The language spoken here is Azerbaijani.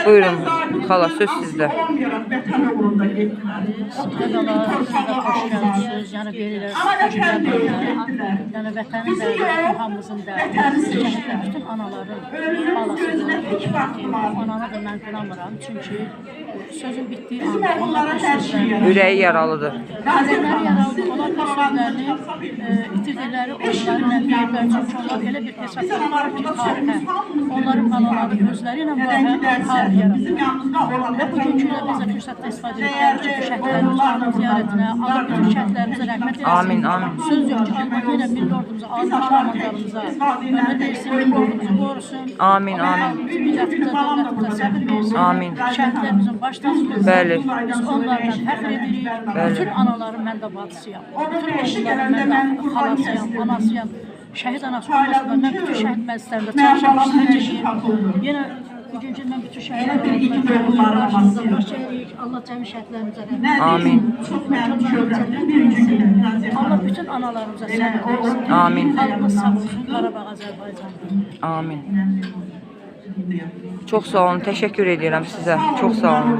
Buyurun xala, söz sizdə. Yəni verirlər, yəni vətənin dərdi, hamımızın dərdi, bütün anaların balasıdır. Ananı da mən qınamıram, çünki sözün bitdiyi anda onlar da sözlərini... Ürəyi yaralıdır. Ürəkləri yaralıdır, onlar da sözlərini itirdikləri onlarla deyirlər, çünki onlar elə bir hesab edirlər ki, tarixə, onların balaları özləri ilə mühəm tarix yaradır. Və bugünkü ilə biz də fürsətlə istifadə edirik, bu şəhətlərimizin anın ziyarətinə, Allah bütün şəhətlərimizə rəhmət eləsin. Amin, amin. Söz yok ki, Allah yenə milli ordumuza, azmış amanlarımıza ömür versin, milli ordumuzu qorusun. Amin, amin. Millətimizə, dövlətimizə səbir versin. Amin. Şəhətlərimizin baş tacıdır. Bəli. Biz onlarla fəxr edirik. Bütün anaların mən də bacısıyam. Bütün eşlərin mən də xalasıyam, anasıyam. Şəhid anası olmasa da mən bütün şəhid məclislərində çalışam, işləyəcəyim. Yenə bugünkü mən bütün şəhidlərimizə qarşımıza baş əyirik. Allah cəmi şəhidlərimizə rəhmət etsin. Amin. Allah bütün analarımıza səbir versin. Amin. Xalqımız sağ olsun, Qarabağ, Azərbaycan. Amin. Çox sağ olun, təşəkkür edirəm sizə. Çox sağ olun.